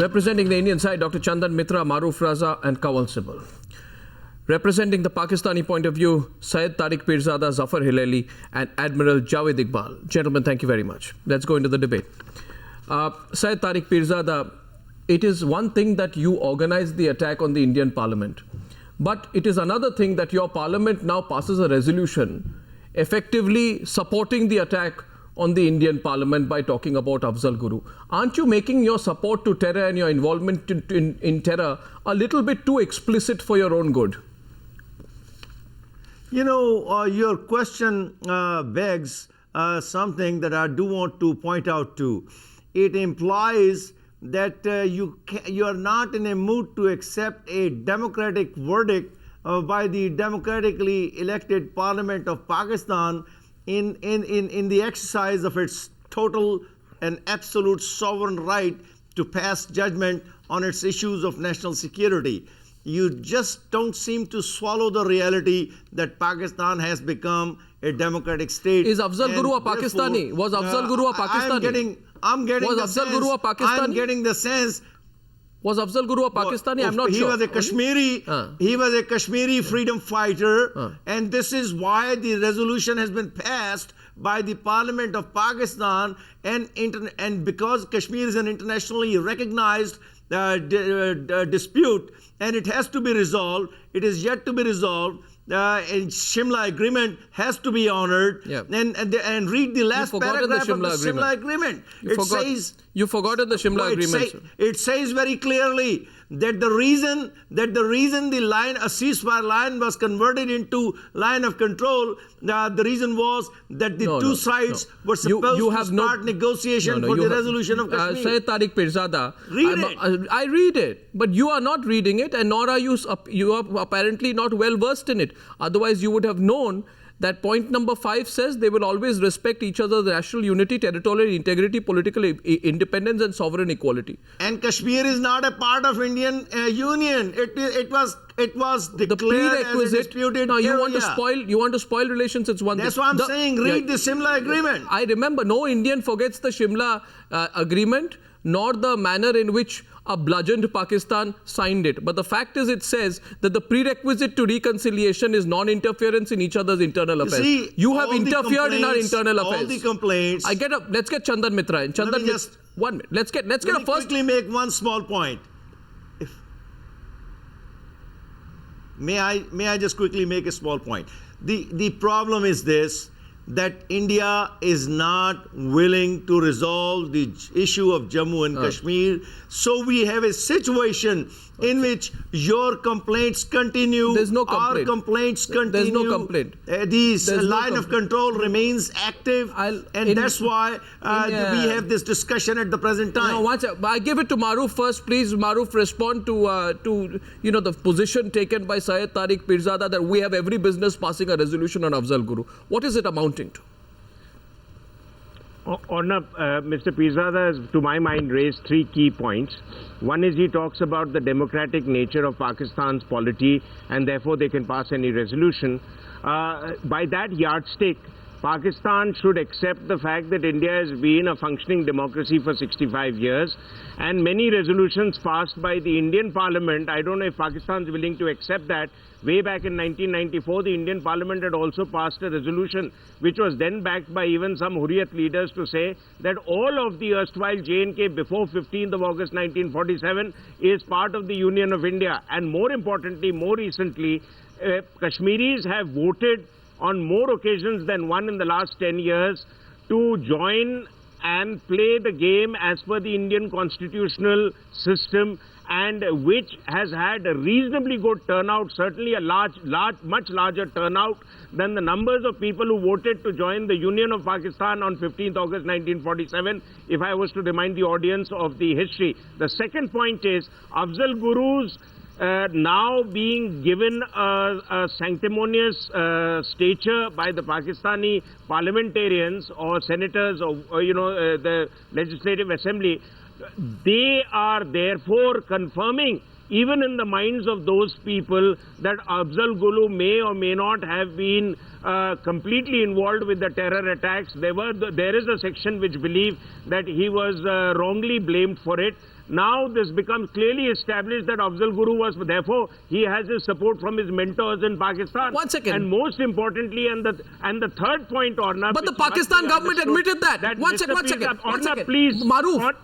Representing the Indian side, Dr. Chandan Mitra, Maruf Raza and Kawal Sibal. Representing the Pakistani point of view, Syed Tariq Pirzada, Zafar Hilali and Admiral Javed Iqbal. Gentlemen, thank you very much. Let's go into the debate. Syed Tariq Pirzada, it is one thing that you organized the attack on the Indian Parliament, but it is another thing that your Parliament now passes a resolution effectively supporting the attack on the Indian Parliament by talking about Afzal Guru. Aren't you making your support to terror and your involvement in terror a little bit too explicit for your own good? You know, your question begs something that I do want to point out to. It implies that you are not in a mood to accept a democratic verdict by the democratically elected Parliament of Pakistan in the exercise of its total and absolute sovereign right to pass judgment on its issues of national security. You just don't seem to swallow the reality that Pakistan has become a democratic state. Is Afzal Guru a Pakistani? Was Afzal Guru a Pakistani? I'm getting was the Afzal sense, Guru a Pakistani? I'm getting the sense. Was Afzal Guru a Pakistani? I'm not he sure. Was a Kashmiri, he was a Kashmiri freedom fighter, and this is why the resolution has been passed by the Parliament of Pakistan, and because Kashmir is an internationally recognized dispute, and it has to be resolved. It is yet to be resolved. And Shimla Agreement has to be honored. Yeah. And read the last paragraph of the Shimla Agreement. You've forgotten the Shimla Agreement. It says very clearly that the reason the line, a ceasefire line, was converted into line of control, the reason was that the two sides were supposed to start negotiation for the resolution of Kashmir. Syed Tariq Pirzada, I read it, but you are not reading it, and nor are you are apparently not well versed in it. Otherwise, you would have known that point number 5 says they will always respect each other's national unity, territorial integrity, political independence and sovereign equality. And Kashmir is not a part of Indian Union. It was declared as a disputed area. You want to spoil relations. It's one thing. That's what I'm saying. Read the Shimla Agreement. I remember no Indian forgets the Shimla Agreement, nor the manner in which a bludgeoned Pakistan signed it. But the fact is, it says that the prerequisite to reconciliation is non-interference in each other's internal affairs. You have interfered in our internal affairs. All the complaints. Let's get Chandan Mitra in. Chandan, just 1 minute. Let's get a first. Quickly make one small point. May I just quickly make a small point? The problem is this, that India is not willing to resolve the issue of Jammu and Kashmir. So we have a situation in which your complaints continue. There's no complaint. Our complaints continue. There's no complaint. The line of control remains active, that's why we have this discussion at the present time. I give it to Maruf first, please. Maruf, respond to the position taken by Syed Tariq Pirzada that we have every business passing a resolution on Afzal Guru. What is it amounting to? Mr. Pirzada has, to my mind, raised 3 key points. One is he talks about the democratic nature of Pakistan's polity and therefore they can pass any resolution. By that yardstick, Pakistan should accept the fact that India has been a functioning democracy for 65 years and many resolutions passed by the Indian Parliament. I don't know if Pakistan is willing to accept that. Way back in 1994, the Indian Parliament had also passed a resolution which was then backed by even some Hurriyat leaders to say that all of the erstwhile J&K before 15th of August 1947 is part of the Union of India. And more importantly, more recently, Kashmiris have voted on more occasions than one in the last 10 years to join and play the game as per the Indian constitutional system, and which has had a reasonably good turnout, certainly a much larger turnout than the numbers of people who voted to join the Union of Pakistan on 15th August 1947, if I was to remind the audience of the history. The second point is Afzal Guru's now being given a sanctimonious stature by the Pakistani parliamentarians or senators or the Legislative Assembly. They are therefore confirming, even in the minds of those people, that Afzal Guru may or may not have been completely involved with the terror attacks. There is a section which believe that he was wrongly blamed for it. Now this becomes clearly established that Afzal Guru was, therefore he has his support from his mentors in Pakistan. 1 second. And most importantly, and the third point, Ornab. But the Pakistan government admitted that. One second. Ornab, please. Maruf,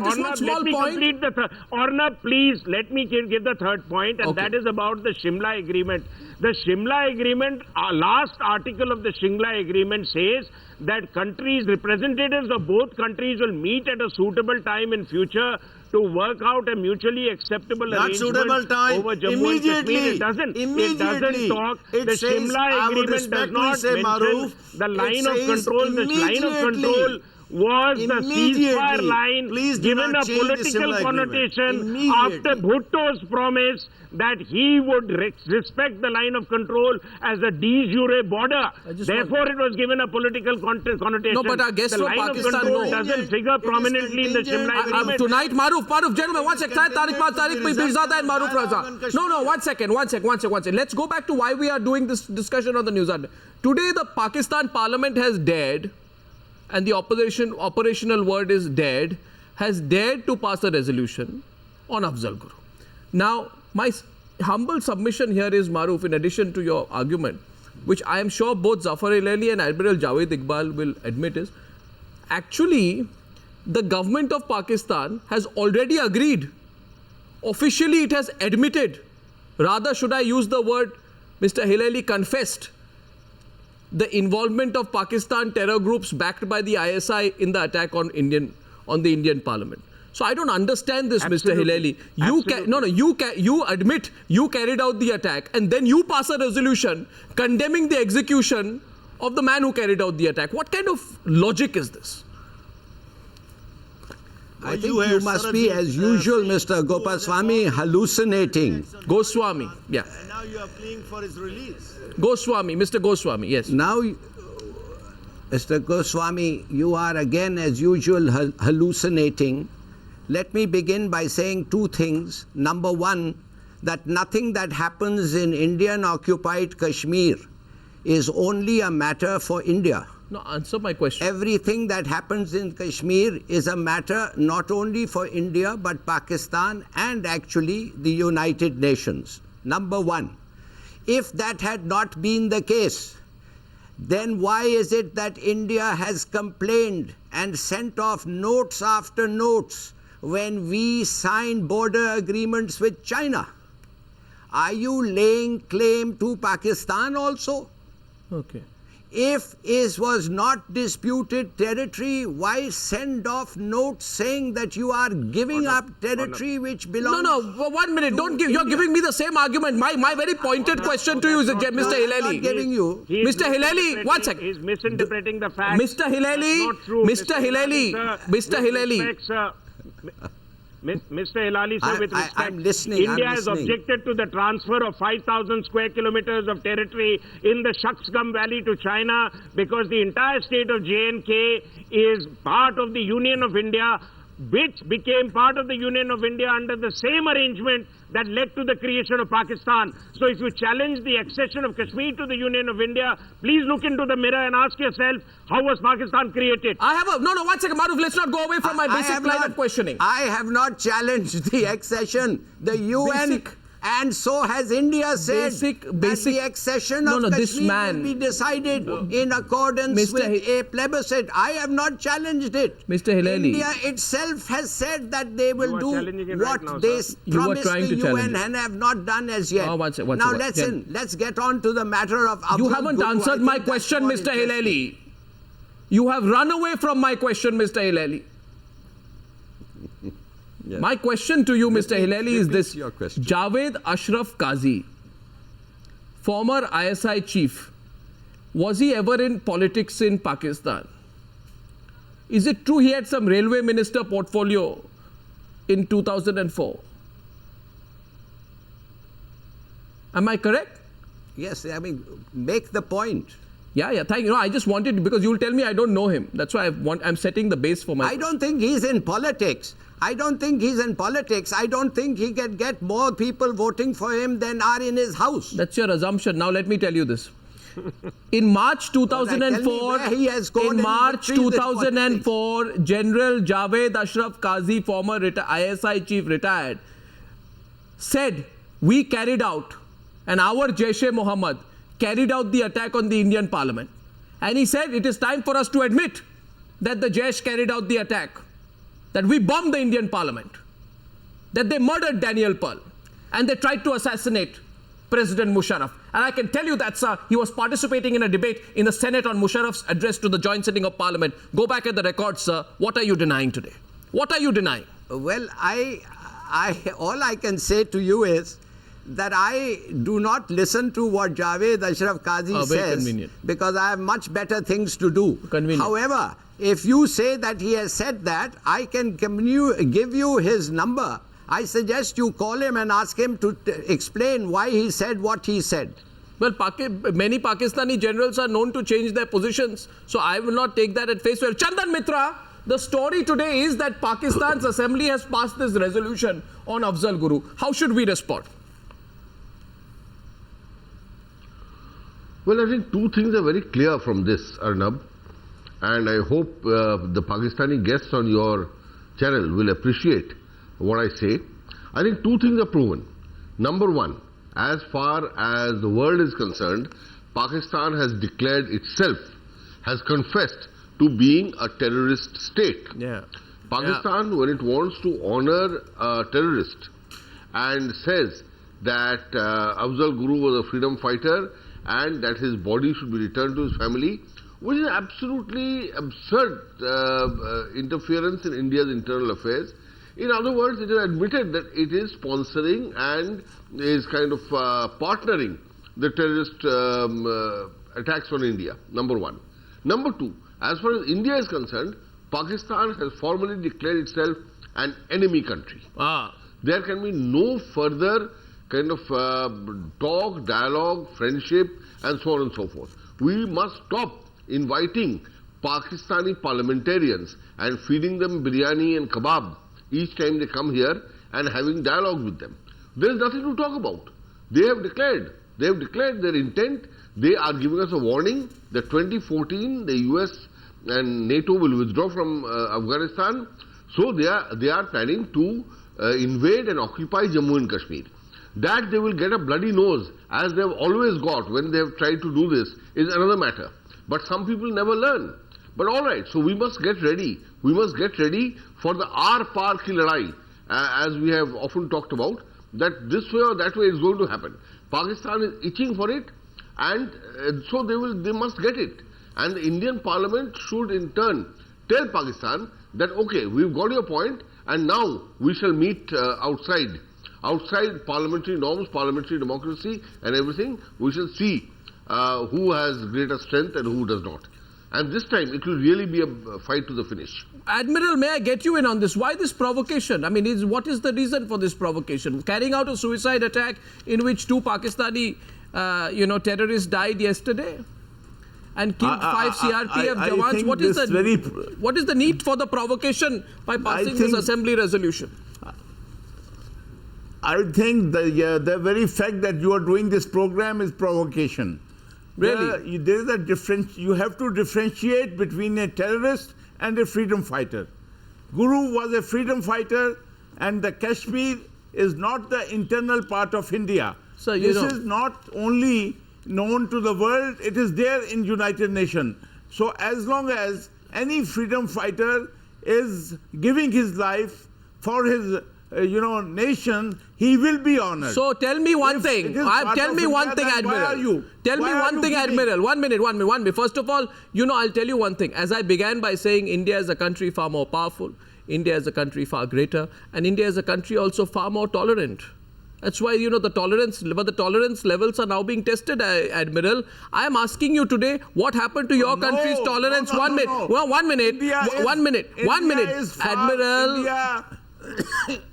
just one small let me point. complete the Ornab, please, let me give the third point, and Okay. that is about the Shimla Agreement. The Shimla Agreement, last article of the Shimla Agreement says that representatives of both countries will meet at a suitable time in future to work out a mutually acceptable Not suitable arrangement time. over Jammu Immediately. and Kashmir. It doesn't talk. It The says, Shimla I would Agreement does respectfully not say, mention Maruf, the line it of says control. This line of immediately. control was the ceasefire line Please do given not a change the political Shimla connotation Agreement. after Bhutto's promise that he would respect the line of control as a de jure border. Therefore, it was given a political connotation. No, but our guest the from line Pakistan of control no. doesn't figure prominently in the Shimla Agreement. Tonight, Maruf, gentlemen, 1 second. Tariq Pirzada and Maruf Raza. No, 1 second. Let's go back to why we are doing this discussion on the Newshour Debate. Today, the Pakistan Parliament has dared, and the operational word is dared, has dared to pass a resolution on Afzal Guru. Now, my humble submission here is, Maruf, in addition to your argument, which I am sure both Zafar Hilali and Admiral Javed Iqbal will admit is, actually, the government of Pakistan has already agreed. Officially, it has admitted. Rather, should I use the word, Mr. Hilali confessed the involvement of Pakistan terror groups backed by the ISI in the attack on the Indian Parliament. So I don't understand this, Absolutely. Mr. Hilali. You admit you carried out the attack, and then you pass a resolution condemning the execution of the man who carried out the attack. What kind of logic is this? I think you must be, as usual, Mr. Gopaswamy, hallucinating. Goswami, yeah. And now you are pleading for his release. Goswami, Mr. Goswami, yes. Now, Mr. Goswami, you are again, as usual, hallucinating. Let me begin by saying two things. Number one, that nothing that happens in Indian-occupied Kashmir is only a matter for India. No, answer my question. Everything that happens in Kashmir is a matter not only for India, but Pakistan and actually the United Nations. Number one, if that had not been the case, then why is it that India has complained and sent off notes after notes when we sign border agreements with China? Are you laying claim to Pakistan also? Okay. If it was not disputed territory, why send off notes saying that you are giving up territory which belongs? No, 1 minute. Don't give. You're giving me the same argument. My very pointed question to you is, Mr. I'm Hilali. not giving you. Mr. Hilali, 1 second. He's misinterpreting the facts. Mr. Hilali, That's not true. Mr. Hilali, Mr. Hilali. Mr. Hilali, sir, with respect, I'm listening. India has objected to the transfer of 5,000 square kilometers of territory in the Shaksgam Valley to China because the entire state of J&K is part of the Union of India, which became part of the Union of India under the same arrangement that led to the creation of Pakistan. So if you challenge the accession of Kashmir to the Union of India, please look into the mirror and ask yourself, how was Pakistan created? I have a... No, 1 second, Maruf, let's not go away from my basic line of questioning. I have not challenged the accession. The UN... And so has India said that the accession of Kashmir will be decided in accordance with a plebiscite. I have not challenged it. Mr. Hilali. India itself has said that they will do what they promised the UN and have not done as yet. Now let's get on to the matter of... You haven't answered my question, Mr. Hilali. You have run away from my question, Mr. Hilali. Yes. My question to you, Mr. Hilali, is this. Javed Ashraf Qazi, former ISI chief, was he ever in politics in Pakistan? Is it true he had some railway minister portfolio in 2004? Am I correct? Yes, I mean, make the point. Yeah, thank you. No, I just wanted, because you'll tell me I don't know him. That's why I'm setting the base for my... I don't think he's in politics. I don't think he can get more people voting for him than are in his house. That's your assumption. Now let me tell you this. in March Tell me 2004, where he has scored in any March victories in 2004, General Javed Ashraf Qazi, former ISI chief retired, said we carried out, and our Jaish-e-Mohammed carried out the attack on the Indian Parliament. And he said it is time for us to admit that the Jaish carried out the attack, that we bombed the Indian Parliament, that they murdered Daniel Pearl, and they tried to assassinate President Musharraf. And I can tell you that, sir, he was participating in a debate in the Senate on Musharraf's address to the joint sitting of Parliament. Go back at the records, sir. What are you denying today? What are you denying? Well, all I can say to you is that I do not listen to what Javed Ashraf Qazi says convenient. because I have much better things to do. Convenient. However, if you say that he has said that, I can give you his number. I suggest you call him and ask him to explain why he said what he said. Well, many Pakistani generals are known to change their positions, so I will not take that at face value. Chandan Mitra, the story today is that Pakistan's assembly has passed this resolution on Afzal Guru. How should we respond? Well, I think two things are very clear from this, Arnab, and I hope the Pakistani guests on your channel will appreciate what I say. I think two things are proven. Number one, as far as the world is concerned, Pakistan has declared itself, has confessed to being a terrorist state. Yeah. Pakistan, when it wants to honor a terrorist and says that Afzal Guru was a freedom fighter and that his body should be returned to his family, which is absolutely absurd interference in India's internal affairs. In other words, it has admitted that it is sponsoring and is kind of partnering the terrorist attacks on India, number one. Number two, as far as India is concerned, Pakistan has formally declared itself an enemy country. There can be no further kind of talk, dialogue, friendship, and so on and so forth. We must stop inviting Pakistani parliamentarians and feeding them biryani and kebab each time they come here and having dialogue with them. There is nothing to talk about. They have declared their intent. They are giving us a warning that 2014 the US and NATO will withdraw from Afghanistan. So they are planning to invade and occupy Jammu and Kashmir. That they will get a bloody nose, as they have always got when they have tried to do this, is another matter. But some people never learn. But all right, so we must get ready. We must get ready for the aar-paar ki ladai, as we have often talked about, that this way or that way is going to happen. Pakistan is itching for it, and so they must get it. And the Indian Parliament should in turn tell Pakistan that, okay, we've got your point, and now we shall meet outside parliamentary norms, parliamentary democracy and everything. We shall see who has greater strength and who does not. And this time it will really be a fight to the finish. Admiral, may I get you in on this? Why this provocation? I mean, what is the reason for this provocation? Carrying out a suicide attack in which two Pakistani, terrorists died yesterday and killed 5 CRPF jawans. What is the need for the provocation by passing this assembly resolution? I think the very fact that you are doing this program is provocation. Really? There is a difference. You have to differentiate between a terrorist and a freedom fighter. Guru was a freedom fighter, and the Kashmir is not the internal part of India. So this is not only known to the world, it is there in United Nations. So as long as any freedom fighter is giving his life for his nation, he will be honored. So tell me one thing. Tell me one thing, Admiral. Tell me one thing, Admiral. One minute. First of all, I'll tell you one thing. As I began by saying, India is a country far more powerful. India is a country far greater. And India is a country also far more tolerant. That's why, the tolerance levels are now being tested, Admiral. I am asking you today, what happened to your country's tolerance? No. One minute. Admiral.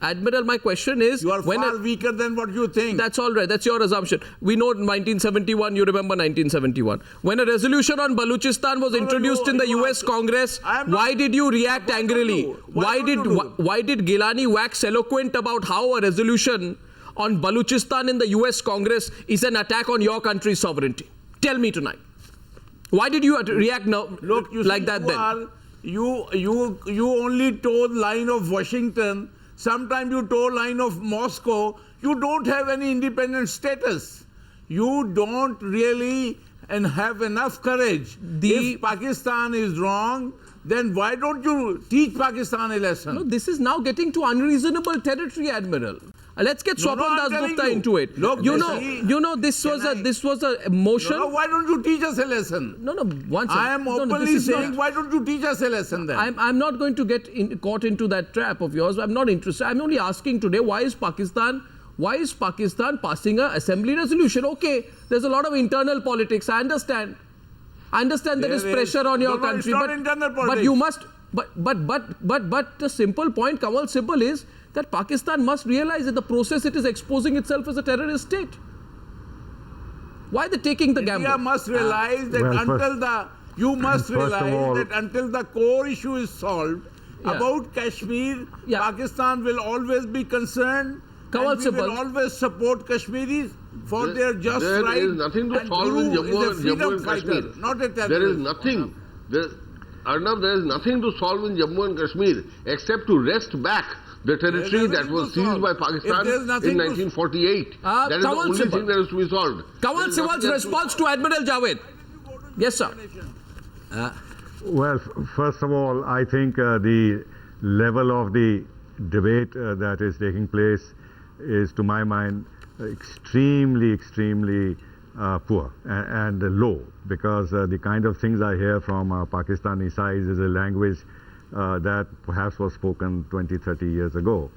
Admiral, my question is... You are far weaker than what you think. That's all right. That's your assumption. We know 1971, you remember 1971. When a resolution on Baluchistan was introduced in the US Congress, why did you react angrily? Why did Gilani wax eloquent about how a resolution on Baluchistan in the US Congress is an attack on your country's sovereignty? Tell me tonight. Why did you react now Look, you like see, that then? You only toe line of Washington. Sometimes you toe line of Moscow. You don't have any independent status. You don't really and have enough courage. If Pakistan is wrong, then why don't you teach Pakistan a lesson? No, this is now getting to unreasonable territory, Admiral. Let's get Swapan I'm telling Dasgupta you. into it. Look, This was a motion. No, why don't you teach us a lesson? No, once I am openly saying, why don't you teach us a lesson then? I'm not going to get caught into that trap of yours. I'm not interested. I'm only asking today, why is Pakistan passing an assembly resolution? Okay, there's a lot of internal politics. I understand there is pressure on your country, it's not internal politics. but you must. But the simple point, Kamal Sibal, is that Pakistan must realize that the process it is exposing itself as a terrorist state. Why are they taking the gamble? India must realize that until the core issue is solved about Kashmir, Pakistan will always be concerned. Kamal and we will Sibal. always support Kashmiris for their just right. There is nothing to solve in Jammu and Kashmir. Not a terrorist. There is nothing. Arnav, there is nothing to solve in Jammu and Kashmir except to wrest back the territory that was seized by Pakistan in 1948. That is the only thing that is to be solved. Kamal Sibal's response to Admiral Javed. Yes, sir. Well, first of all, I think the level of the debate that is taking place is, to my mind, extremely poor and low, because the kind of things I hear from Pakistani side is a language that perhaps was spoken 20-30 years ago.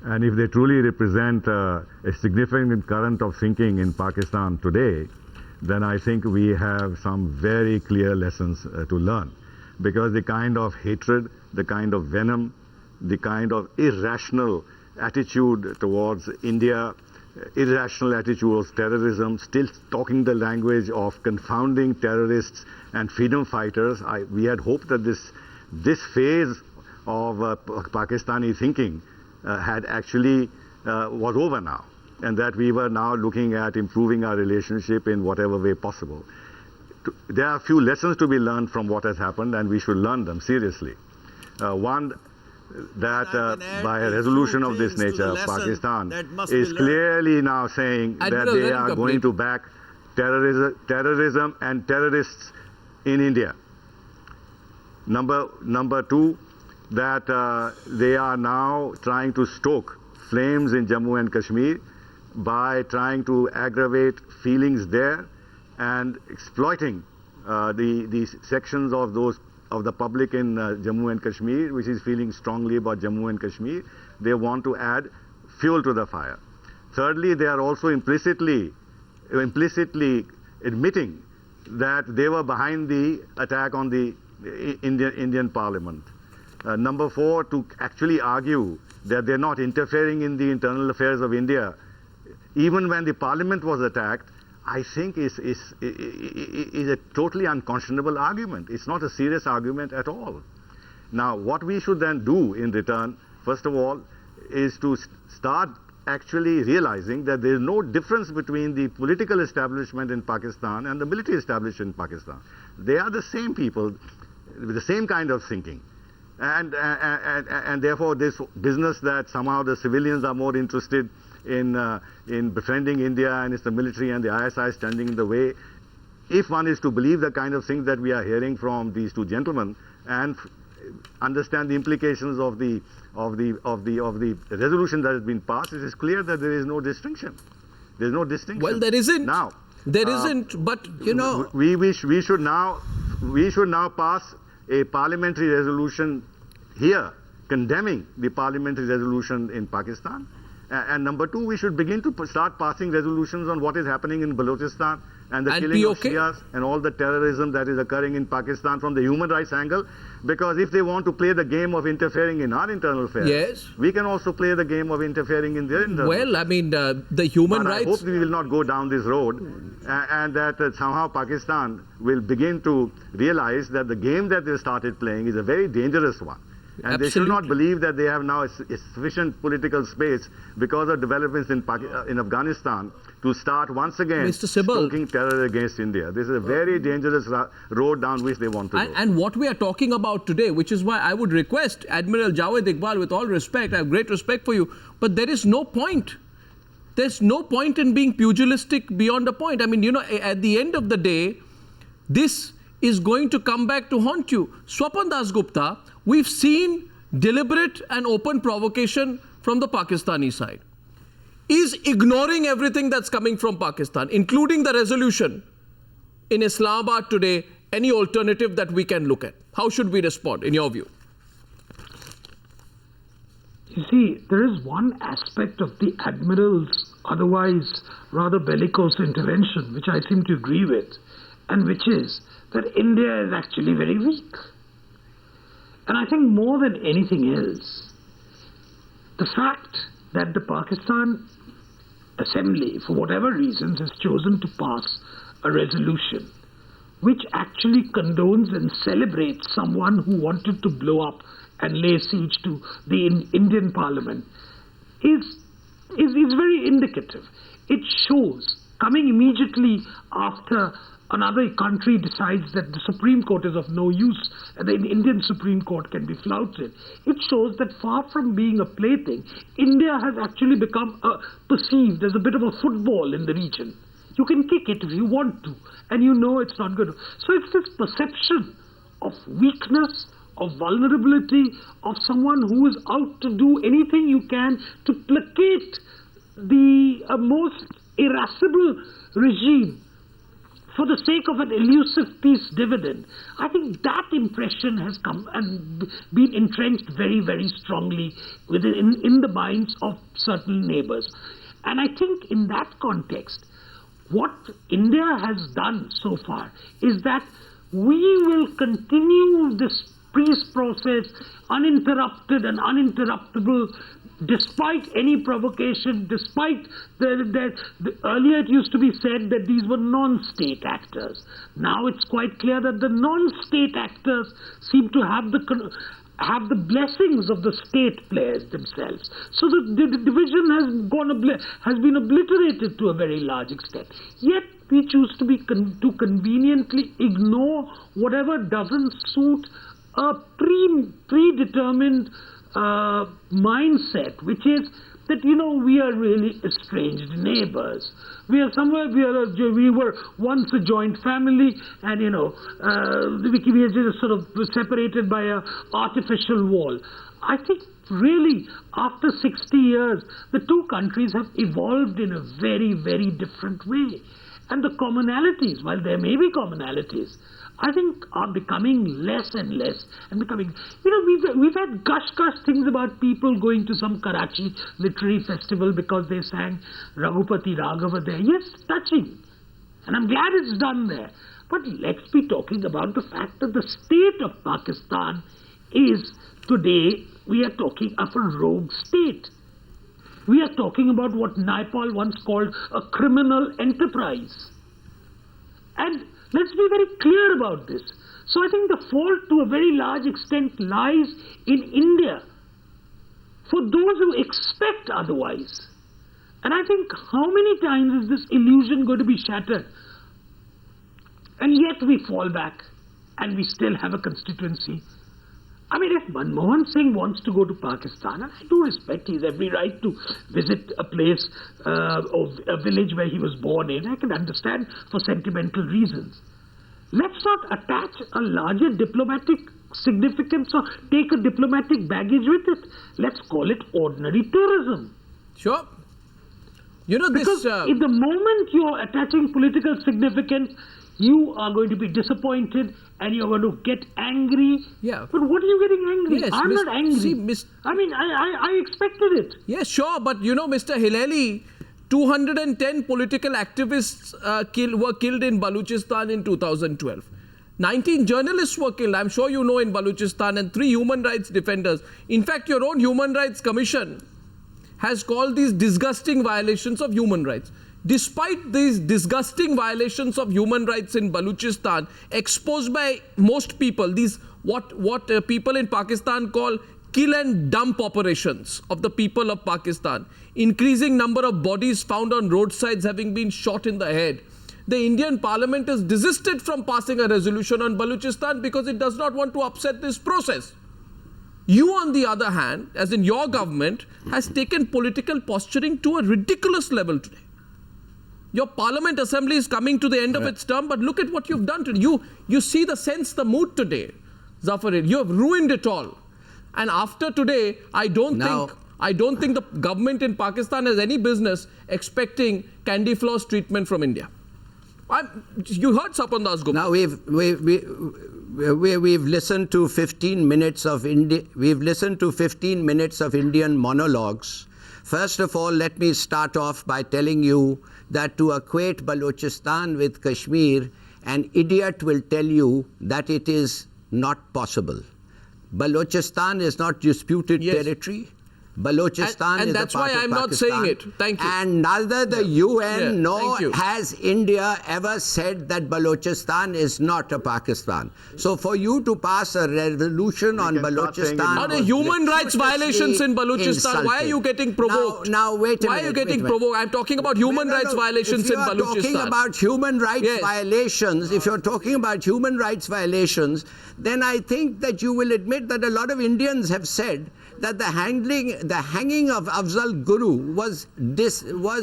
And if they truly represent a significant current of thinking in Pakistan today, then I think we have some very clear lessons to learn. Because the kind of hatred, the kind of venom, the kind of irrational attitude towards India, irrational attitude towards terrorism, still talking the language of confounding terrorists and freedom fighters. We had hoped that this phase of Pakistani thinking had actually was over now, and that we were now looking at improving our relationship in whatever way possible. There are a few lessons to be learned from what has happened, and we should learn them seriously. One, that by a resolution of this nature, Pakistan is clearly now saying that they are going to back terrorism and terrorists in India. Number two, that they are now trying to stoke flames in Jammu and Kashmir by trying to aggravate feelings there and exploiting the sections of the public in Jammu and Kashmir, which is feeling strongly about Jammu and Kashmir. They want to add fuel to the fire. Thirdly, they are also implicitly admitting that they were behind the attack on the Indian Parliament. Number four, to actually argue that they're not interfering in the internal affairs of India, even when the Parliament was attacked, I think is a totally unconscionable argument. It's not a serious argument at all. Now, what we should then do in return, first of all, is to start actually realizing that there is no difference between the political establishment in Pakistan and the military establishment in Pakistan. They are the same people with the same kind of thinking. And therefore, this business that somehow the civilians are more interested in befriending India and it's the military and the ISI standing in the way. If one is to believe the kind of things that we are hearing from these two gentlemen and understand the implications of the resolution that has been passed, it is clear that there is no distinction. There is no distinction. Well, there isn't. Now, there isn't. But you know, we should now pass a parliamentary resolution here condemning the parliamentary resolution in Pakistan. And number two, we should begin to start passing resolutions on what is happening in Balochistan and the killing of Shias and all the terrorism that is occurring in Pakistan from the human rights angle. Because if they want to play the game of interfering in our internal affairs, we can also play the game of interfering in their internal affairs. Well, I mean, the human rights... I hope we will not go down this road and that somehow Pakistan will begin to realize that the game that they started playing is a very dangerous one. And they should not believe that they have now a sufficient political space because of developments in Afghanistan to start once again stoking terror against India. This is a very dangerous road down which they want to go. And what we are talking about today, which is why I would request Admiral Javed Iqbal, with all respect, I have great respect for you, but there is no point. There's no point in being pugilistic beyond a point. I mean, you know, at the end of the day, this is going to come back to haunt you. Swapan Dasgupta, we've seen deliberate and open provocation from the Pakistani side. Is ignoring everything that's coming from Pakistan, including the resolution in Islamabad today, any alternative that we can look at? How should we respond, in your view? You see, there is one aspect of the Admiral's otherwise rather bellicose intervention, which I seem to agree with, and which is that India is actually very weak. And I think more than anything else, the fact that the Pakistan Assembly, for whatever reasons, has chosen to pass a resolution which actually condones and celebrates someone who wanted to blow up and lay siege to the Indian Parliament is very indicative. It shows, coming immediately after another country decides that the Supreme Court is of no use and the Indian Supreme Court can be flouted, it shows that far from being a plaything, India has actually become perceived as a bit of a football in the region. You can kick it if you want to, and you know it's not good. So it's this perception of weakness, of vulnerability, of someone who is out to do anything you can to placate the most irascible regime for the sake of an elusive peace dividend. I think that impression has come and been entrenched very, very strongly in the minds of certain neighbors. And I think in that context, what India has done so far is that we will continue this peace process uninterrupted and uninterruptible, despite any provocation, despite earlier it used to be said that these were non-state actors. Now it's quite clear that the non-state actors seem to have the blessings of the state players themselves. So the division has been obliterated to a very large extent. Yet we choose to conveniently ignore whatever doesn't suit a predetermined mindset, which is that, you know, we are really estranged neighbors. We were once a joint family, and, you know, we are just sort of separated by an artificial wall. I think really after 60 years, the two countries have evolved in a very, very different way. And the commonalities, while there may be commonalities, I think are becoming less and less, and becoming, you know, we've had gush things about people going to some Karachi literary festival because they sang Raghupati Raghava there. Yes, touching, and I'm glad it's done there. But let's be talking about the fact that the state of Pakistan is today, we are talking of a rogue state. We are talking about what Naipaul once called a criminal enterprise. And let's be very clear about this. So I think the fault to a very large extent lies in India for those who expect otherwise. And I think how many times is this illusion going to be shattered? And yet we fall back and we still have a constituency. I mean, if Manmohan Singh wants to go to Pakistan, and I do respect he has every right to visit a place or a village where he was born in, I can understand for sentimental reasons. Let's not attach a larger diplomatic significance or take a diplomatic baggage with it. Let's call it ordinary tourism. Sure. You know, because in the moment you're attaching political significance, you are going to be disappointed and you're going to get angry. Yeah. But what are you getting angry? Yes, I'm not angry. See, I mean, I expected it. Yes, sure. But, you know, Mr. Hilali, 210 political activists were killed in Balochistan in 2012. 19 journalists were killed, I'm sure you know, in Balochistan, and 3 human rights defenders. In fact, your own Human Rights Commission has called these disgusting violations of human rights. despite these disgusting violations of human rights in Balochistan, exposed by most people, these what people in Pakistan call kill and dump operations of the people of Pakistan, increasing number of bodies found on roadsides having been shot in the head, the Indian Parliament has desisted from passing a resolution on Balochistan because it does not want to upset this process. You, on the other hand, as in your government, has taken political posturing to a ridiculous level today. Your Parliament Assembly is coming to the end of its term, but look at what you've done today. You see the sense, the mood today, Zafar. You have ruined it all. And after today, I don't think the government in Pakistan has any business expecting candy floss treatment from India. You heard Sapan Das Gupta. Now we've listened to 15 minutes of Indian monologues. First of all, let me start off by telling you that to equate Balochistan with Kashmir, an idiot will tell you that it is not possible. Balochistan is not disputed territory. Balochistan and is that's a part why of I'm not Pakistan. saying it. Thank you. And neither the UN nor you. has India ever said that Balochistan is not a Pakistan. So for you to pass a resolution on Balochistan on a human rights violations in Balochistan, why are you getting provoked? Now wait a minute. Why are you getting provoked? I'm talking about human rights violations in Balochistan. If you are talking about human rights violations, if you're talking about human rights violations, then I think that you will admit that a lot of Indians have said that the hanging of Afzal Guru was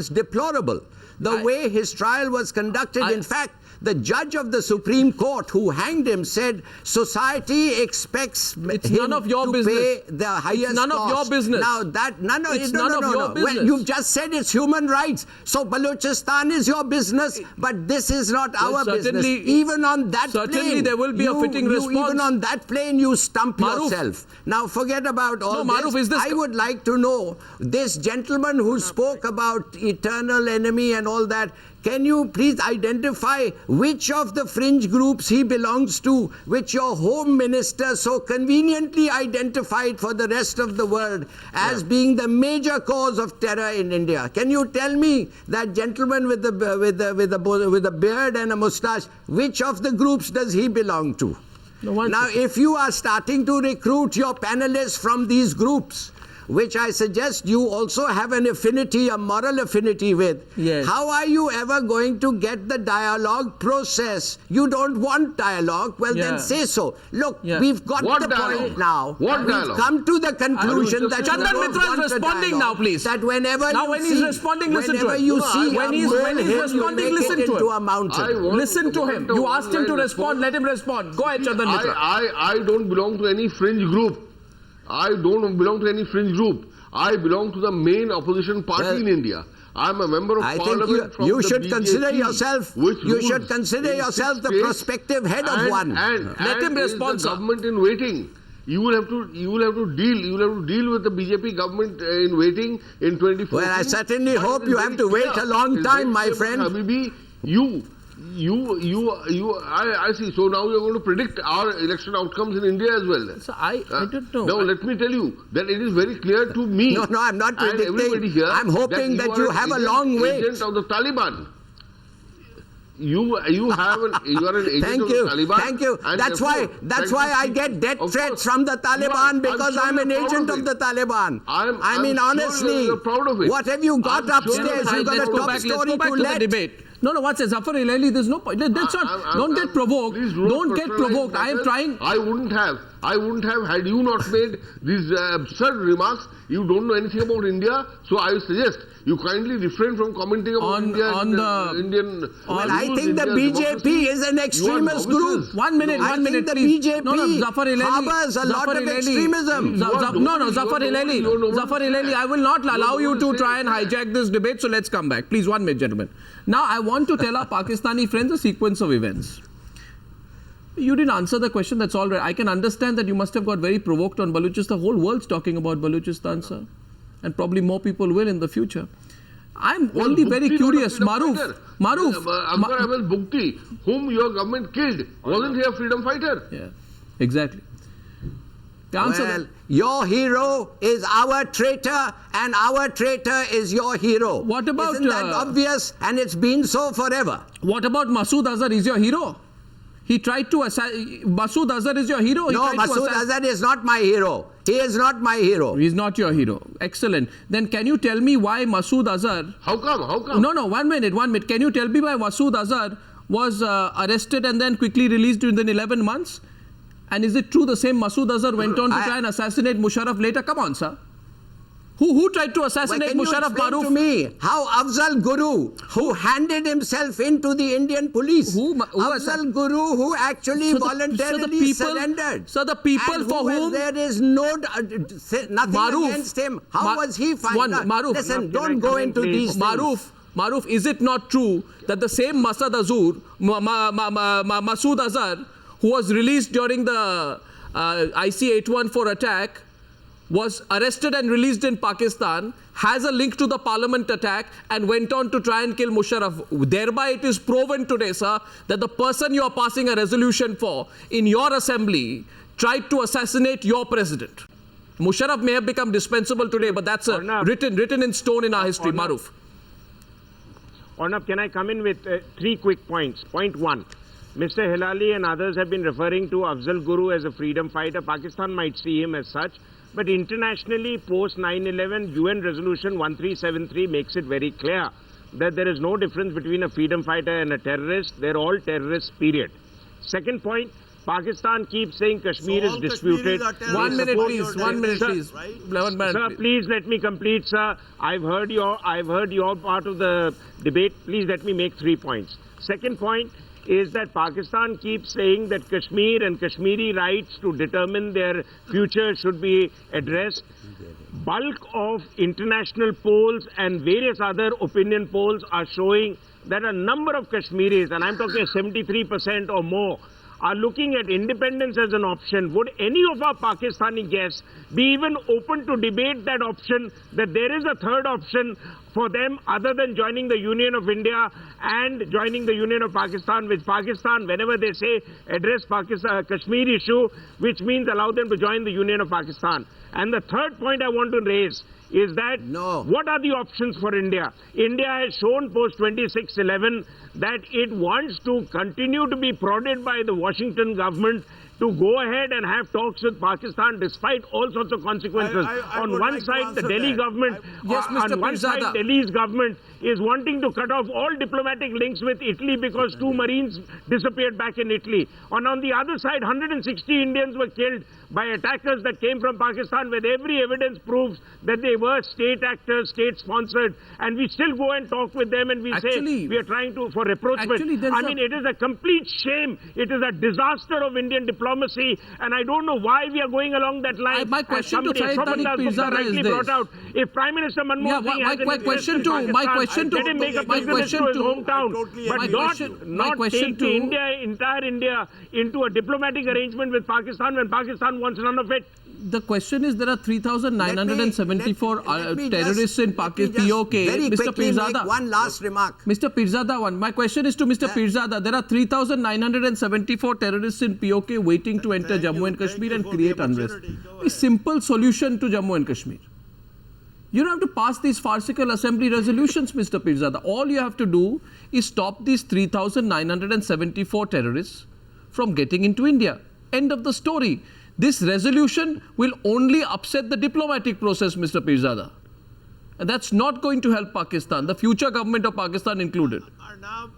deplorable. The way his trial was conducted, in fact, the judge of the Supreme Court who hanged him said society expects him to pay the highest It's none of your business. Now that none of your business. Well, you've just said it's human rights. So Balochistan is your business, but this is not our business. Even on that plane, there will be a fitting response. Even on that plane, you stump yourself. Now forget about all this. I would like to know this gentleman who spoke about eternal enemy and all that. Can you please identify which of the fringe groups he belongs to, which your home minister so conveniently identified for the rest of the world as being the major cause of terror in India? Can you tell me that gentleman with the beard and a moustache, which of the groups does he belong to? Now, if you are starting to recruit your panelists from these groups, which I suggest you also have an affinity, a moral affinity with. Yes. How are you ever going to get the dialogue process? You don't want dialogue? Well, then say so. Look, we've got the point now. What dialogue? We've come to the conclusion that Chandan Mitra is responding now, please. That whenever he's responding, listen to him. You see when he's responding, listen to him. A mountain. Listen to him. You asked him to respond. Let him respond. Go ahead, Chandan Mitra. I don't belong to any fringe group. I don't belong to any fringe group. I belong to the main opposition party in India. I'm a member of parliament from you the should BJP, consider yourself. You should consider yourself the prospective head of one. Let him respond, the government in waiting. You will have to deal with the BJP government in waiting in 2014. Well, I certainly hope you have to wait a long time, my friend. Habibi, I see. So now you're going to predict our election outcomes in India as well. So I don't know. Now let me tell you that it is very clear to me. No, I'm not predicting. Everybody here, I'm hoping that you have a long wait. Agent of the Taliban. You are an agent of the Taliban. Thank you. That's why I get death threats from the Taliban, because I'm an agent of the Taliban. I mean, honestly, proud of it. What have you got upstairs? You got a top story to let. The debate. No, what's it? Zafar Hilali, there's no point. That's not. Don't get provoked. Don't get provoked. I am trying. I wouldn't have had you not made these absurd remarks. You don't know anything about India, so I suggest you kindly refrain from commenting about India Indian. Well, I think the BJP is an extremist group. 1 minute, I think the please. BJP Zafar Hilali harbors a lot of extremism. Zafar Hilali, I will not allow you to try and hijack this debate, so let's come back. Please, 1 minute, gentlemen. Now, I want to tell our Pakistani friends a sequence of events. You didn't answer the question, that's all right. I can understand that you must have got very provoked on Balochistan. The whole world's talking about Balochistan, sir. And probably more people will in the future. I'm only very curious. Maruf. Akbar Ahmed Bukti, whom your government killed, wasn't he a freedom fighter? Yeah, exactly. Answer Well, that. your hero is our traitor, and our traitor is your hero. What about, Isn't that obvious? And it's been so forever. What about Masood Azhar? Is your hero? He tried to Masood Azhar is your hero? No, Masood Azhar is not my hero. He is not my hero. He's not your hero. Excellent. Then can you tell me why Masood Azhar... How come? How come? No, 1 minute. Can you tell me why Masood Azhar was arrested and then quickly released within 11 months? And is it true the same Masood Azhar went on to try and assassinate Musharraf later? Come on, sir. Who tried to assassinate Musharraf, Maruf? To me how Afzal Guru, who handed himself into the Indian police, Afzal Guru, who actually voluntarily surrendered. So the people and for whom there is nothing Maruf, against him. How was he fined? Maruf, Listen, don't go into these things. Maruf, is it not true that the same Masood Azhar, who was released during the IC-814 attack, was arrested and released in Pakistan, has a link to the parliament attack and went on to try and kill Musharraf. Thereby it is proven today, sir, that the person you are passing a resolution for in your assembly tried to assassinate your president. Musharraf may have become dispensable today, but that's written in stone in our history. Maruf. Arnab, can I come in with 3 quick points? Point 1. Mr. Hilali and others have been referring to Afzal Guru as a freedom fighter. Pakistan might see him as such. But internationally, post 9/11, UN Resolution 1373 makes it very clear that there is no difference between a freedom fighter and a terrorist. They're all terrorists, period. Second point, Pakistan keeps saying Kashmir is disputed. 1 minute, please. 1 minute, please. Sir, please let me complete, sir. I've heard your part of the debate. Please let me make 3 points. Second point is that Pakistan keeps saying that Kashmir and Kashmiri rights to determine their future should be addressed. Bulk of international polls and various other opinion polls are showing that a number of Kashmiris, and I'm talking 73% or more, are looking at independence as an option. Would any of our Pakistani guests be even open to debate that option, that there is a third option for them other than joining the Union of India and joining the Union of Pakistan, which Pakistan, whenever they say address Kashmir issue, which means allow them to join the Union of Pakistan. And the third point I want to raise is that what are the options for India? India has shown post 26/11 that it wants to continue to be prodded by the Washington government to go ahead and have talks with Pakistan despite all sorts of consequences. On one side, the Delhi government, on one side, Delhi's government is wanting to cut off all diplomatic links with Italy because 2 Marines disappeared back in Italy. And on the other side, 160 Indians were killed by attackers that came from Pakistan, where every evidence proves that they were state actors, state-sponsored, and we still go and talk with them and we say we are trying to, for rapprochement. I mean, it is a complete shame. It is a disaster of Indian diplomacy, and I don't know why we are going along that line. My question to Syed Tariq Pirzada is this. Brought out, if Prime Minister Manmohan Singh has my question to let him make a pilgrimage to his hometown, but not take entire India into a diplomatic arrangement with Pakistan when Pakistan wants none of it. The question is, there are 3,974 terrorists in Pakistan, POK. Very Mr. quickly Pirzada, make one last remark. Mr. Pirzada, my question is to Mr. Pirzada. There are 3,974 terrorists in POK waiting to enter Jammu and Kashmir and create unrest. A simple solution to Jammu and Kashmir. You don't have to pass these farcical assembly resolutions, Mr. Pirzada. All you have to do is stop these 3,974 terrorists from getting into India. End of the story. This resolution will only upset the diplomatic process, Mr. Pirzada. And that's not going to help Pakistan, the future government of Pakistan included. Arnab,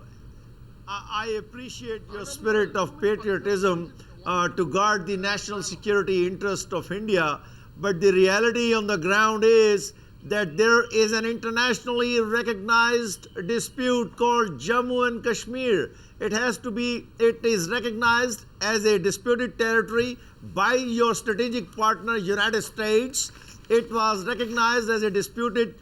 I appreciate your spirit of patriotism to guard the national security interest of India, but the reality on the ground is that there is an internationally recognized dispute called Jammu and Kashmir. It is recognized as a disputed territory by your strategic partner, United States. It was recognized as a disputed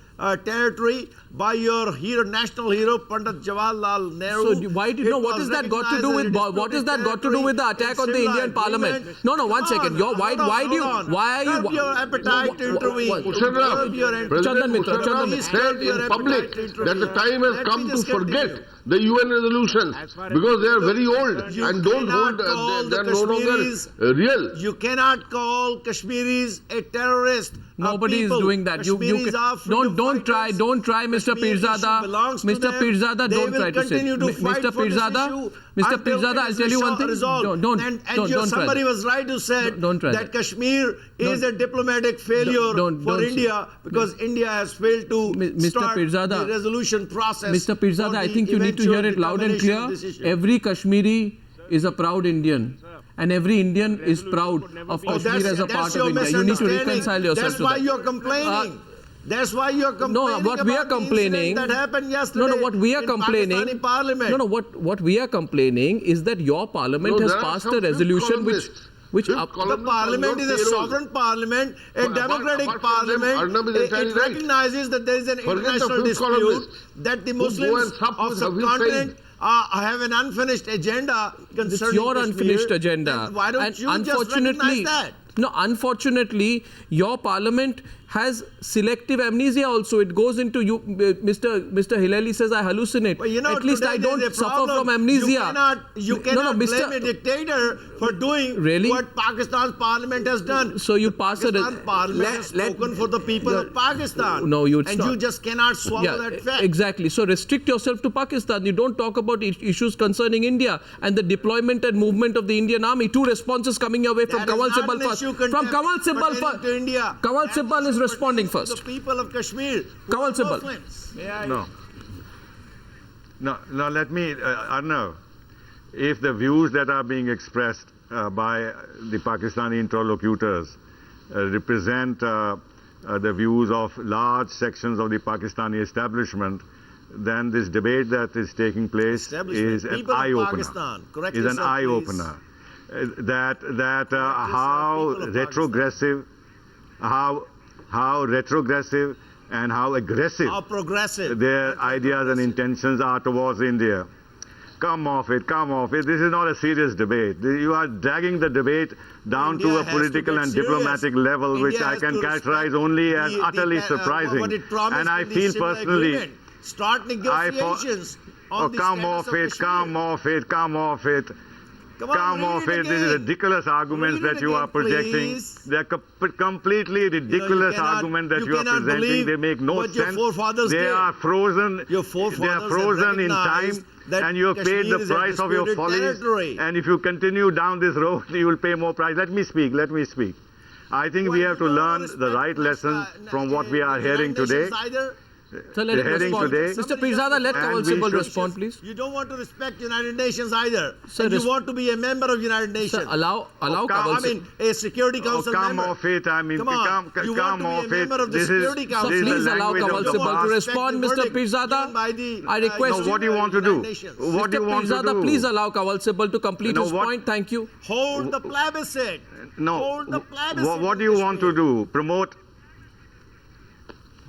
territory by your hero, national hero, Pandit Jawaharlal Nehru. So why did no? What is that got to do with what is that got to do with the attack on the Indian Parliament? No, no. One second. Why do you? Why are you? Curb your appetite to intervene. Chandan Mitra, Chandan Mitra. Said in public that the time has come to forget the UN resolutions because they are very old and don't hold, they are no longer real. You cannot call Kashmiris a terrorist. Nobody is doing that. You don't try, Mr. Pirzada. Mr. Pirzada, don't try to say. Mr. Pirzada, I'll tell you one thing. Don't somebody try. was right to say Don't try that Kashmir is a diplomatic failure for India because India has failed to start the resolution process. Mr. Pirzada, I think you need to hear it loud and clear. Every Kashmiri is a proud Indian. And every Indian is proud of Kashmir as a part of India. You need to reconcile yourself to that. That's why you're complaining. That's why you're complaining. No, what we are complaining. That happened yesterday. No, what we are complaining. Pakistani Parliament. No, what we are complaining is that your Parliament has passed a resolution which the Parliament is a sovereign Parliament, a democratic Parliament. It recognizes that there is an international dispute, that the Muslims of the subcontinent have an unfinished agenda concerning It's your Kashmir. unfinished agenda. Why don't you just recognize that? No, unfortunately, your Parliament has selective amnesia also. It goes into you. Mr. Hilali says I hallucinate. Well, at least I don't suffer from amnesia. You cannot blame a dictator for doing what Pakistan's parliament has done. So you pass a parliament has spoken for the people of Pakistan. No, you just cannot swallow that fact. Exactly. So restrict yourself to Pakistan. You don't talk about issues concerning India and the deployment and movement of the Indian army. Two responses coming your way from Kawal Sibal first. From Kawal Sibal first. Kawal Sibal is responding first. The people of Kashmir. Kawal Sibal. No, let me, Arnav, if the views that are being expressed by the Pakistani interlocutors represent the views of large sections of the Pakistani establishment, then this debate that is taking place is an eye-opener. Is an eye-opener. That how retrogressive and how aggressive their ideas and intentions are towards India. Come off it. This is not a serious debate. You are dragging the debate down to a political and diplomatic level, which I can characterize only as utterly surprising. And I feel personally, start negotiations. Come off it. This is ridiculous arguments that you are projecting. They are completely ridiculous arguments that you are presenting. They make no sense. They are frozen. They are frozen in time. And you have paid the price of your follies. And if you continue down this road, you will pay more price. Let me speak. I think we have to learn the right lesson from what we are hearing today. So let him respond. Mr. Pirzada, let Kawal Sibal respond, please. You don't want to respect United Nations either. Sir, you want to be a member of United Nations. Sir, allow Kawal Sibal. A Security Council member. Come off it. Come off it. Please allow Kawal Sibal to respond, Mr. Pirzada. I request you. What do you want to do? Mr. Pirzada, please allow Kawal Sibal to complete his point. Thank you. Hold the plebiscite. Hold the plebiscite. What do you want to do? Promote?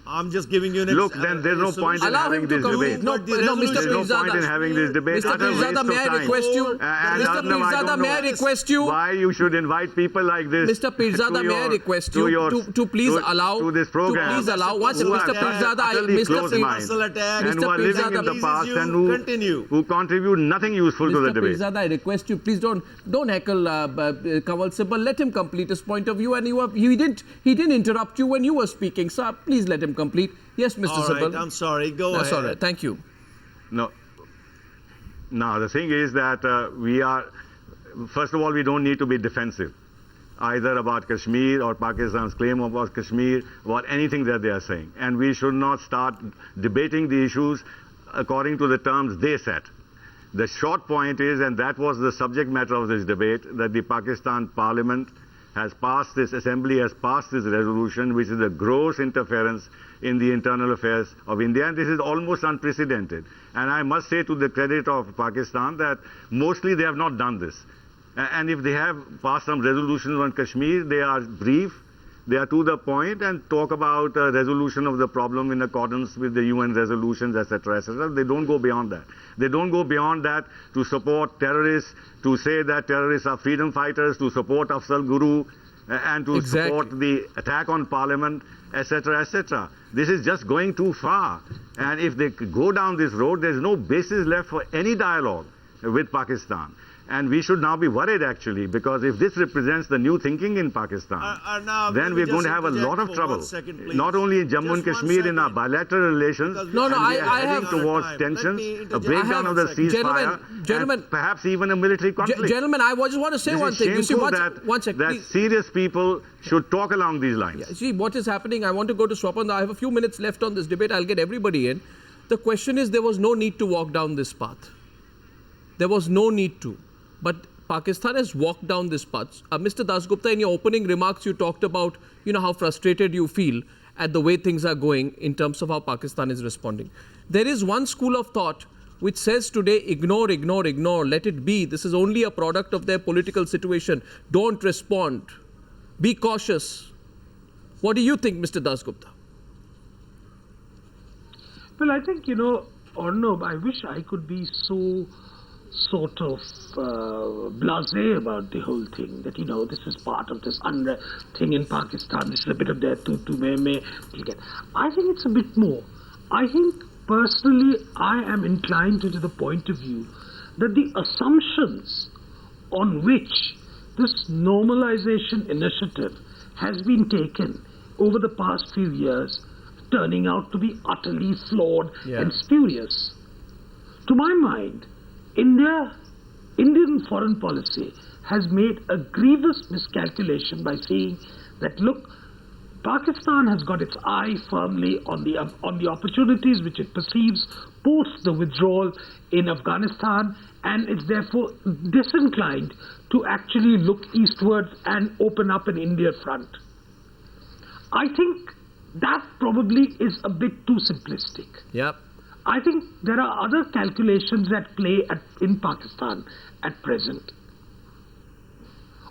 I'm just giving you an Look, then there's no point in having this debate. No, Mr. There's no point in having this debate. Mr. Pirzada, may I request you? Mr. Pirzada, may I request you? Why you should invite people like this? Mr. Pirzada, may I request you to please allow to this program? To please allow. Once Mr. Pirzada, Mr. living in the past and who contribute nothing useful to the debate. Mr. Pirzada, I request you, please don't heckle Kawal Sibal. Let him complete his point of view, and he didn't interrupt you when you were speaking. So please let him complete. Yes, Mr. Sibal. All right, I'm sorry. Go ahead. That's all right. Thank you. No. Now, the thing is that first of all, we don't need to be defensive, either about Kashmir or Pakistan's claim about Kashmir, about anything that they are saying. And we should not start debating the issues according to the terms they set. The short point is, and that was the subject matter of this debate, that the Pakistan Parliament has passed this, Assembly has passed this resolution, which is a gross interference in the internal affairs of India, and this is almost unprecedented. And I must say, to the credit of Pakistan, that mostly they have not done this. And if they have passed some resolutions on Kashmir, they are brief, They are to the point and talk about resolution of the problem in accordance with the UN resolutions, etc., etc. They don't go beyond that. They don't go beyond that to support terrorists, to say that terrorists are freedom fighters, to support Afzal Guru, and to support the attack on parliament, etc., etc. This is just going too far. And if they go down this road, there's no basis left for any dialogue with Pakistan. And we should now be worried, actually, because if this represents the new thinking in Pakistan, then we're going to have a lot of trouble. Not only in Jammu and Kashmir, in our bilateral relations, I have towards tensions, a breakdown of the ceasefire, and perhaps even a military conflict. Gentlemen, I just want to say one thing. You see, one second, that serious people should talk along these lines. Yeah, see, what is happening, I want to go to Swapan. I have a few minutes left on this debate. I'll get everybody in. The question is, there was no need to walk down this path. There was no need to. But Pakistan has walked down this path. Mr. Dasgupta, in your opening remarks, you talked about, how frustrated you feel at the way things are going in terms of how Pakistan is responding. There is one school of thought which says today, ignore, ignore, ignore, let it be. This is only a product of their political situation. Don't respond. Be cautious. What do you think, Mr. Dasgupta? Well, I think, Arnab, I wish I could be so sort of blasé about the whole thing, that this is part of this thing in Pakistan, this is a bit of their tu-me. I think it's a bit more. I think personally I am inclined to the point of view that the assumptions on which this normalization initiative has been taken over the past few years turning out to be utterly flawed and spurious. To my mind, Indian foreign policy has made a grievous miscalculation by saying that, look, Pakistan has got its eye firmly on the opportunities which it perceives post the withdrawal in Afghanistan, and it's therefore disinclined to actually look eastwards and open up an India front. I think that probably is a bit too simplistic. Yep. I think there are other calculations at play in Pakistan at present.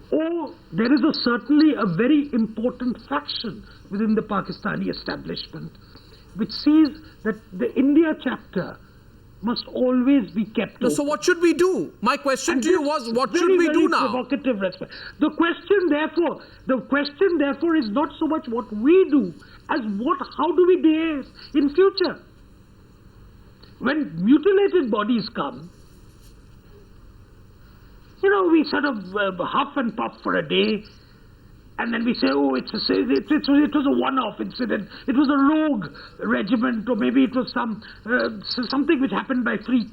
Or there is certainly a very important faction within the Pakistani establishment which sees that the India chapter must always be kept open. So what should we do? My question to you was, what should we do now? Provocative response. The question therefore is not so much what we do as how do we behave in future. When mutilated bodies come, we sort of huff and puff for a day, and then we say, oh, it was a one-off incident. It was a rogue regiment, or maybe it was something which happened by freak.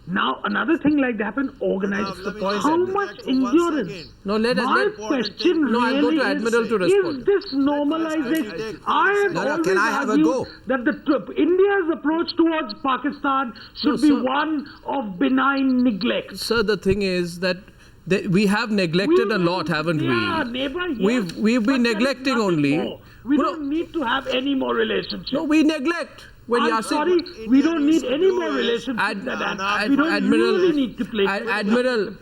Now, another thing like that happened, organized. How much endurance? My question really is this normalization? I have always argued that India's approach towards Pakistan should be one of benign neglect. Sir, the thing is that we have neglected a lot, haven't we? Neighbor, yes, we've been neglecting only. More. We don't need to have any more relationship. No, we neglect. I'm sorry, we don't need any more relationship than that. We don't really need to play. Admiral,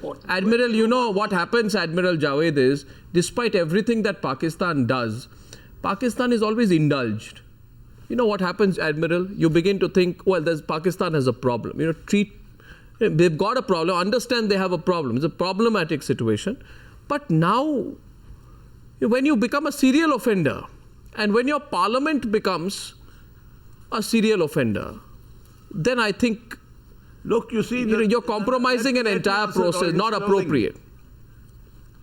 what happens, Admiral Javed, is despite everything that Pakistan does, Pakistan is always indulged. You know what happens, Admiral? You begin to think, well, Pakistan has a problem. They've got a problem. Understand they have a problem. It's a problematic situation. But now, when you become a serial offender, and when your parliament becomes a serial offender, then I think, look, you see, you're compromising an entire process, not appropriate,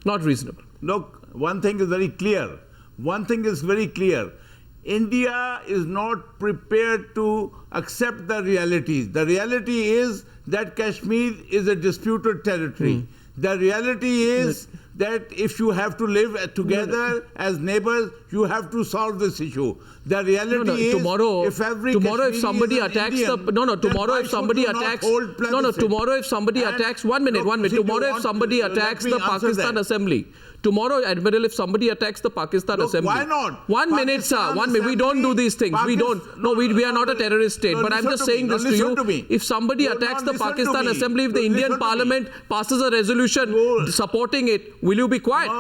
not reasonable. Look, one thing is very clear. India is not prepared to accept the realities. The reality is that Kashmir is a disputed territory. The reality is that if you have to live together as neighbors, you have to solve this issue. The reality is, tomorrow if somebody attacks the Pakistan Assembly. Tomorrow, Admiral, if somebody attacks the Pakistan Assembly. Why not? 1 minute, sir. 1 minute. We don't do these things. We are not a terrorist state. But I'm just saying this to you. If somebody attacks the Pakistan Assembly, if the Indian Parliament passes a resolution supporting it, will you be quiet?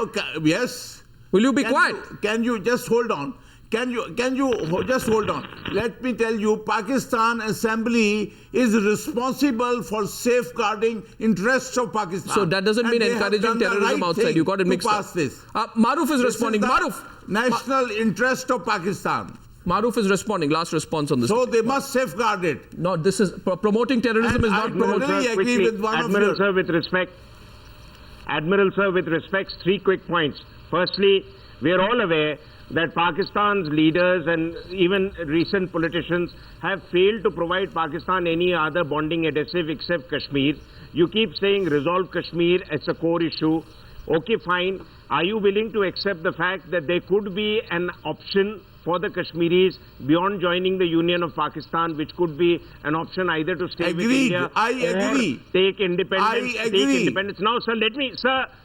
Yes. Will you be quiet? Can you just hold on? Can you just hold on? Let me tell you, Pakistan Assembly is responsible for safeguarding interests of Pakistan. So that doesn't mean And they have encouraging done the terrorism right outside. thing You got it to mixed up. pass this. Maruf is This responding. the Maruf. national interest of Pakistan. Maruf is responding. Last response on this. So they must safeguard it. No, this is promoting terrorism And is I not promoting. totally agree Quickly, with one of Admiral your... Sir, with respect. Admiral Sir, with respect, 3 quick points. Firstly, we are all aware that Pakistan's leaders and even recent politicians have failed to provide Pakistan any other bonding adhesive except Kashmir. You keep saying resolve Kashmir, it's a core issue. Okay, fine. Are you willing to accept the fact that there could be an option for the Kashmiris beyond joining the Union of Pakistan, which could be an option either to stay with India I or agree. take independence? I agree. Take independence. Now, sir,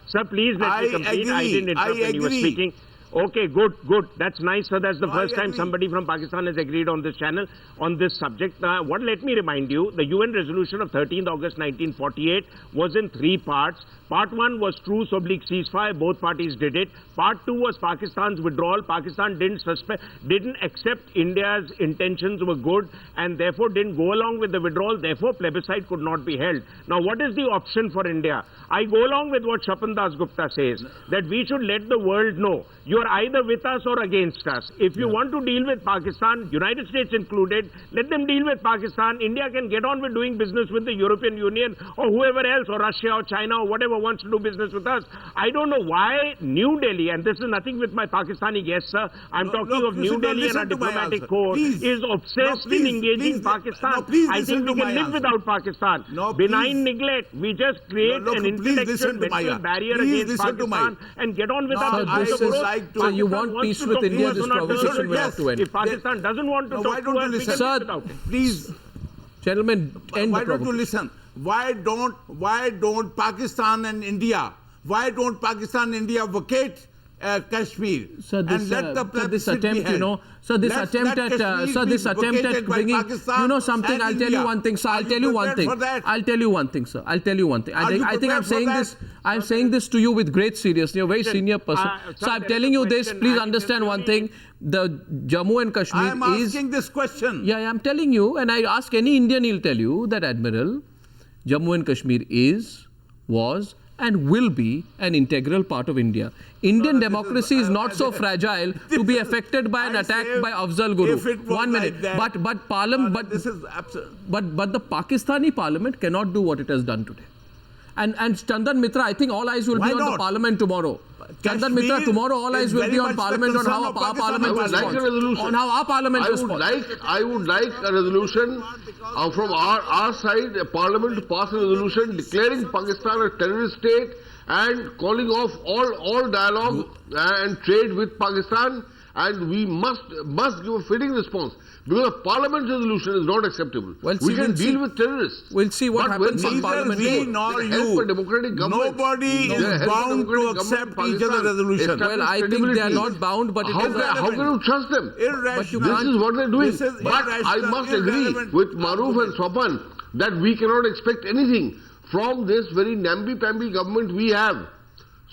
sir, please let me complete. I didn't interrupt when you were speaking. Okay, good. That's nice. So that's the first time somebody from Pakistan has agreed on this channel on this subject. Let me remind you, the UN resolution of 13th August 1948 was in 3 parts. Part 1 was truce / ceasefire. Both parties did it. Part 2 was Pakistan's withdrawal. Pakistan didn't accept India's intentions were good and therefore didn't go along with the withdrawal. Therefore, plebiscite could not be held. Now, what is the option for India? I go along with what Shapan Das Gupta says, that we should let the world know you are either with us or against us. If you want to deal with Pakistan, United States included, let them deal with Pakistan. India can get on with doing business with the European Union or whoever else, or Russia or China or whatever wants to do business with us. I don't know why New Delhi, and this is nothing with my Pakistani guests, sir, I'm talking of New Delhi and our diplomatic corps, is obsessed in engaging Pakistan. I think we can live without Pakistan. Benign neglect. We just create an intellectual mental barrier against Pakistan and get on with our business. So you want peace with India, this conversation will have to end. If Pakistan doesn't want to talk to us, we can live without it. Please, gentlemen, end why the don't you provocation. listen? Why don't Pakistan and India? Why don't Pakistan and India vacate Kashmir So this, and let the this plebiscite be attempt, held? this Let attempt at, Kashmir this be attempt at vacated by bringing, Pakistan something. and I'll tell you India. one thing. So I'll Are tell you you one prepared thing. for that? I'll tell you one thing, sir. I'll tell you one thing. Are you I think I'm prepared for saying that? this. I'm saying this to you with great seriousness. You're a very senior person. So I'm telling you this. Please understand one thing. The Jammu and Kashmir I'm asking this question. Yeah, I'm telling you, and I ask any Indian, he'll tell you that, Admiral, Jammu and Kashmir was and will be an integral part of India. Indian democracy is not so fragile to be affected by an attack by Afzal Guru. If it was 1 minute. like that, But Parliament, but this is absurd. but the Pakistani Parliament cannot do what it has done today. And Chandan Mitra, I think all eyes will Why be on the not? Parliament tomorrow. Chandan Mitra, Kashmir tomorrow all eyes is will very be on much the Parliament on concern how of our Pakistan. Parliament I would like a responds. resolution. On how our Parliament responds. I would like a resolution from our side, Parliament to pass a resolution declaring Pakistan a terrorist state and calling off all dialogue and trade with Pakistan, and we must give a fitting response. Because a Parliament resolution is not acceptable. Well, we can we'll deal see. with terrorists. We'll see what But happens when in Neither Parliament. we nor They help you. a democratic government. Nobody They is help a bound to democratic accept government in each other's Pakistan. resolution. Well, I think they are not bound, but it is How can you trust them? Irrational. This is what they're doing. This is But I irrational, must agree irrelevant with Maruf and argument. Swapan that we cannot expect anything from this very namby-pamby government we have.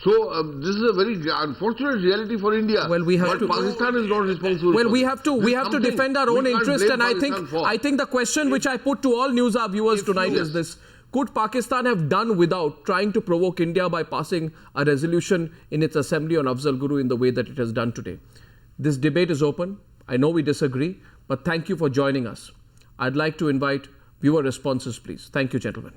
So this is a very unfortunate reality for India. Well, we have but to. Pakistan is not responsible. Well, for we this. have to This is defend something our own we can't interest, blame and Pakistan for. I think the question which I put to all Newshour viewers tonight is this: could Pakistan have done without trying to provoke India by passing a resolution in its assembly on Afzal Guru in the way that it has done today? This debate is open. I know we disagree, but thank you for joining us. I'd like to invite viewer responses, please. Thank you, gentlemen.